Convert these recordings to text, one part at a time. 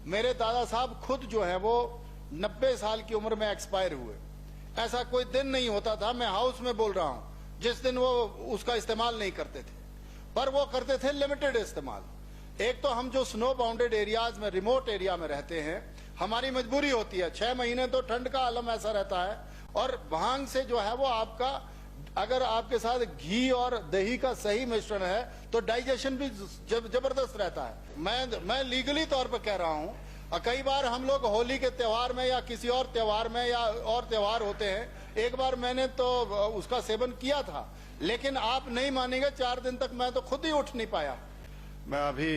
मेरे दादा साहब खुद जो है वो 90 साल की उम्र में एक्सपायर हुए। ऐसा कोई दिन नहीं होता था, मैं हाउस में बोल रहा हूं, जिस दिन वो उसका इस्तेमाल नहीं करते थे, पर वो करते थे लिमिटेड इस्तेमाल। एक तो हम जो स्नो बाउंडेड एरियाज में, रिमोट एरिया में रहते हैं, हमारी मजबूरी होती है, 6 महीने तो ठंड का आलम ऐसा रहता है, और भांग से जो है वो आपका, अगर आपके साथ घी और दही का सही मिश्रण है तो डाइजेशन भी जबरदस्त रहता है। मैं लीगली तौर पर कह रहा हूं, कई बार हम लोग होली के त्योहार में या किसी और त्योहार में या और त्योहार होते हैं, एक बार मैंने तो उसका सेवन किया था, लेकिन आप नहीं मानेंगे 4 दिन तक मैं तो खुद ही उठ नहीं पाया। मैं अभी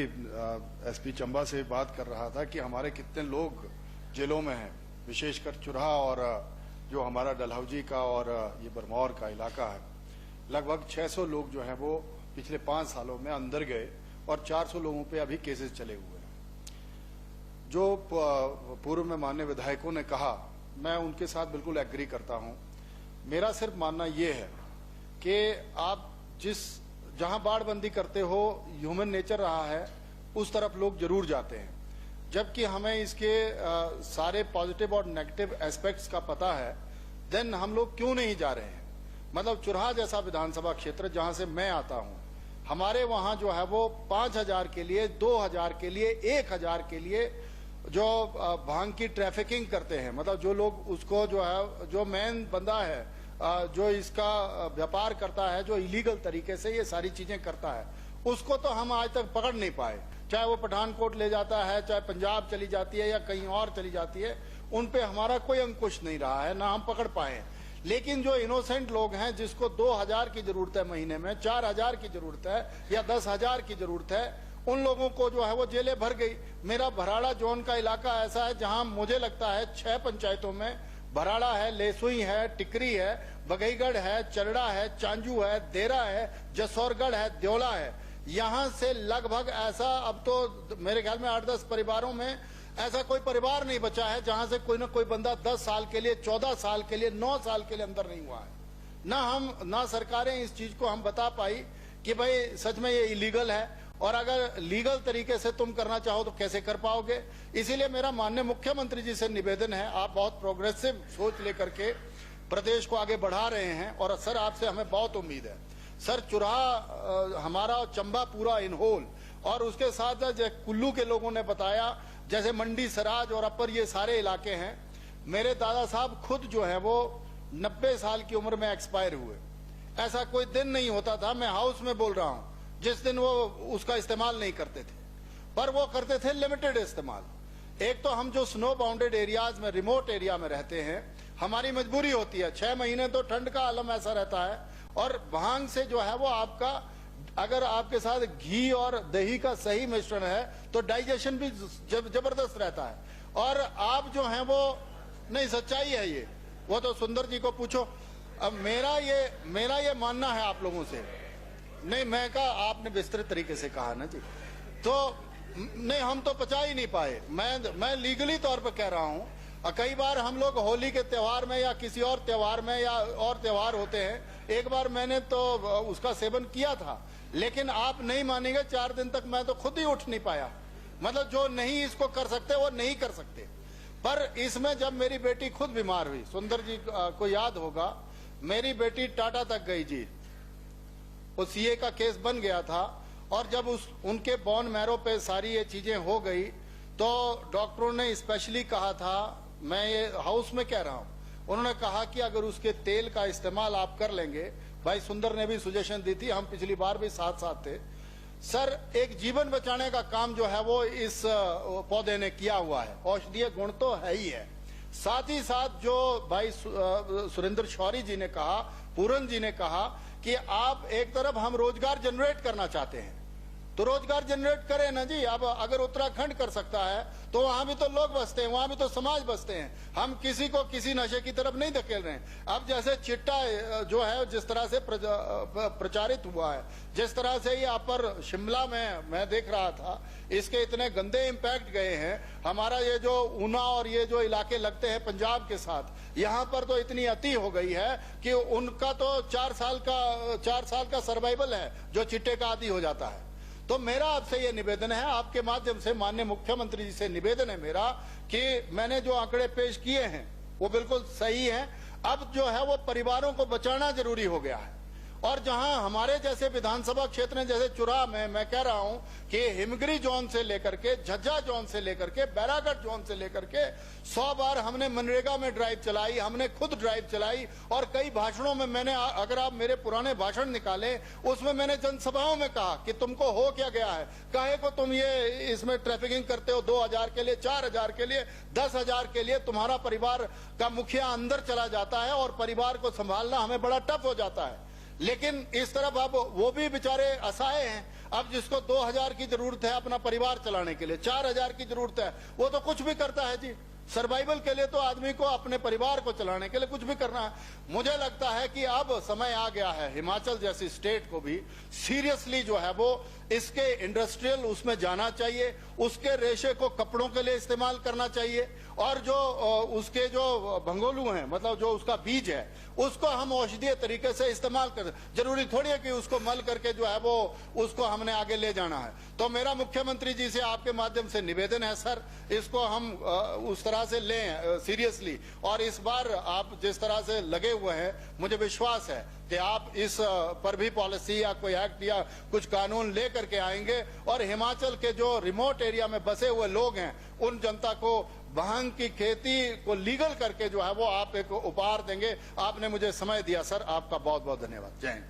एसपी चंबा से बात कर रहा था कि हमारे कितने लोग जेलों में हैं, विशेषकर चुरहा और जो हमारा डलहौजी का और ये बरमौर का इलाका है, लगभग 600 लोग जो हैं वो पिछले 5 सालों में अंदर गए और 400 लोगों पे अभी केसेस चले हुए हैं। जो पूर्व में माननीय विधायकों ने कहा, मैं उनके साथ बिल्कुल एग्री करता हूं। मेरा सिर्फ मानना ये है कि आप जहां बाड़बंदी करते हो, ह्यूमन नेचर रहा है, उस तरफ लोग जरूर जाते हैं, जबकि हमें इसके सारे पॉजिटिव और नेगेटिव एस्पेक्ट्स का पता है। देन हम लोग क्यों नहीं जा रहे हैं? मतलब चुरहा जैसा विधानसभा क्षेत्र जहां से मैं आता हूं, हमारे वहां जो है वो 5000 के लिए, 2000 के लिए, 1000 के लिए जो भांग की ट्रैफिकिंग करते हैं, मतलब जो लोग उसको जो है, जो मेन बंदा है जो इसका व्यापार करता है, जो इलीगल तरीके से ये सारी चीजें करता है, उसको तो हम आज तक पकड़ नहीं पाए। चाहे वो पठानकोट ले जाता है, चाहे पंजाब चली जाती है या कहीं और चली जाती है, उन पे हमारा कोई अंकुश नहीं रहा है, ना हम पकड़ पाए। लेकिन जो इनोसेंट लोग हैं, जिसको 2000 की जरूरत है महीने में, 4000 की जरूरत है या 10,000 की जरूरत है, उन लोगों को जो है वो जेलें भर गई। मेरा भराड़ा जोन का इलाका ऐसा है जहां मुझे लगता है 6 पंचायतों में, भराड़ा है, लेसुई है, टिकरी है, बघईगढ़ है, चरड़ा है, चांजू है, देरा है, जसौरगढ़ है, द्योला है, यहां से लगभग ऐसा, अब तो मेरे ख्याल में 8-10 परिवारों में ऐसा कोई परिवार नहीं बचा है जहां से कोई ना कोई बंदा 10 साल के लिए, 14 साल के लिए, 9 साल के लिए अंदर नहीं हुआ है। ना सरकारें इस चीज को हम बता पाई कि भाई सच में ये इलीगल है, और अगर लीगल तरीके से तुम करना चाहो तो कैसे कर पाओगे। इसीलिए मेरा माननीय मुख्यमंत्री जी से निवेदन है, आप बहुत प्रोग्रेसिव सोच लेकर के प्रदेश को आगे बढ़ा रहे हैं, और सर आपसे हमें बहुत उम्मीद है। सर चुरहा हमारा, चंबा पूरा इन होल, और उसके साथ कुल्लू के लोगों ने बताया, जैसे मंडी, सराज और अपर, ये सारे इलाके हैं। मेरे दादा साहब खुद जो है वो 90 साल की उम्र में एक्सपायर हुए। ऐसा कोई दिन नहीं होता था, मैं हाउस में बोल रहा हूं, जिस दिन वो उसका इस्तेमाल नहीं करते थे, पर वो करते थे लिमिटेड इस्तेमाल। एक तो हम जो स्नो बाउंडेड एरियाज में, रिमोट एरिया में रहते हैं, हमारी मजबूरी होती है, 6 महीने तो ठंड का आलम ऐसा रहता है, और भांग से जो है वो आपका, अगर आपके साथ घी और दही का सही मिश्रण है तो डाइजेशन भी जबरदस्त रहता है। और आप जो हैं वो, नहीं सच्चाई है ये, वो तो सुंदर जी को पूछो। अब मेरा ये मानना है आप लोगों से, नहीं मैं कहा, आपने विस्तृत तरीके से कहा ना जी, तो नहीं हम तो पचा ही नहीं पाए। मैं लीगली तौर पर कह रहा हूं, कई बार हम लोग होली के त्योहार में या किसी और त्योहार में या और त्योहार होते हैं, एक बार मैंने तो उसका सेवन किया था, लेकिन आप नहीं मानेंगे 4 दिन तक मैं तो खुद ही उठ नहीं पाया। मतलब जो नहीं इसको कर सकते वो नहीं कर सकते। पर इसमें जब मेरी बेटी खुद बीमार हुई, सुंदर जी को याद होगा, मेरी बेटी टाटा तक गई जी, वो सीए का केस बन गया था, और जब उनके बोन मैरो पे सारी ये चीजें हो गई तो डॉक्टरों ने स्पेशली कहा था, मैं ये हाउस में कह रहा हूं, उन्होंने कहा कि अगर उसके तेल का इस्तेमाल आप कर लेंगे, भाई सुंदर ने भी सुजेशन दी थी, हम पिछली बार भी साथ थे सर, एक जीवन बचाने का काम जो है वो इस पौधे ने किया हुआ है। औषधीय गुण तो है ही है, साथ ही साथ जो भाई सुरेंद्र शौरी जी ने कहा, पूरन जी ने कहा कि आप एक तरफ हम रोजगार जनरेट करना चाहते हैं, तो रोजगार जनरेट करें ना जी। अब अगर उत्तराखंड कर सकता है तो वहां भी तो लोग बसते हैं, वहां भी तो समाज बसते हैं। हम किसी को किसी नशे की तरफ नहीं धकेल रहे हैं। अब जैसे चिट्टा जो है जिस तरह से प्रचारित हुआ है, जिस तरह से ये अपर शिमला में मैं देख रहा था, इसके इतने गंदे इम्पैक्ट गए हैं। हमारा ये जो ऊना और ये जो इलाके लगते हैं पंजाब के साथ, यहाँ पर तो इतनी अति हो गई है कि उनका तो 4 साल का सर्वाइवल है जो चिट्टे का आदी हो जाता है। तो मेरा आपसे ये निवेदन है, आपके माध्यम से माननीय मुख्यमंत्री जी से निवेदन है मेरा कि मैंने जो आंकड़े पेश किए हैं वो बिल्कुल सही हैं। अब जो है वो परिवारों को बचाना जरूरी हो गया है। और जहां हमारे जैसे विधानसभा क्षेत्र में, जैसे चुरा में मैं कह रहा हूं कि हिमगिरी जोन से लेकर के, झज्जा जोन से लेकर के, बैरागढ़ जोन से लेकर के 100 बार हमने मनरेगा में ड्राइव चलाई, हमने खुद ड्राइव चलाई। और कई भाषणों में मैंने, अगर आप मेरे पुराने भाषण निकालें, उसमें मैंने जनसभाओं में कहा कि तुमको हो क्या गया है, काहे को तुम ये इसमें ट्रैफिकिंग करते हो 2000 के लिए, 4000 के लिए, 10,000 के लिए। तुम्हारा परिवार का मुखिया अंदर चला जाता है और परिवार को संभालना हमें बड़ा टफ हो जाता है। लेकिन इस तरफ अब वो भी बेचारे असहाय हैं। अब जिसको 2000 की जरूरत है अपना परिवार चलाने के लिए, 4000 की जरूरत है, वो तो कुछ भी करता है जी। सर्वाइवल के लिए तो आदमी को अपने परिवार को चलाने के लिए कुछ भी करना है। मुझे लगता है कि अब समय आ गया है हिमाचल जैसी स्टेट को भी सीरियसली जो है वो इसके इंडस्ट्रियल उसमें जाना चाहिए, उसके रेशे को कपड़ों के लिए इस्तेमाल करना चाहिए। और जो उसके जो भंगोलू हैं, मतलब जो उसका बीज है, उसको हम औषधीय तरीके से इस्तेमाल कर, जरूरी थोड़ी है कि उसको मल करके जो है वो उसको हमने आगे ले जाना है। तो मेरा मुख्यमंत्री जी से आपके माध्यम से निवेदन है सर, इसको हम उस तरह से लें सीरियसली। और इस बार आप जिस तरह से लगे हुए हैं, मुझे विश्वास है कि आप इस पर भी पॉलिसी या कोई एक्ट या कुछ कानून ले करके आएंगे और हिमाचल के जो रिमोट एरिया में बसे हुए लोग हैं उन जनता को भांग की खेती को लीगल करके जो है वो आप एक उपहार देंगे। आपने मुझे समय दिया सर, आपका बहुत बहुत धन्यवाद। जय हिंद।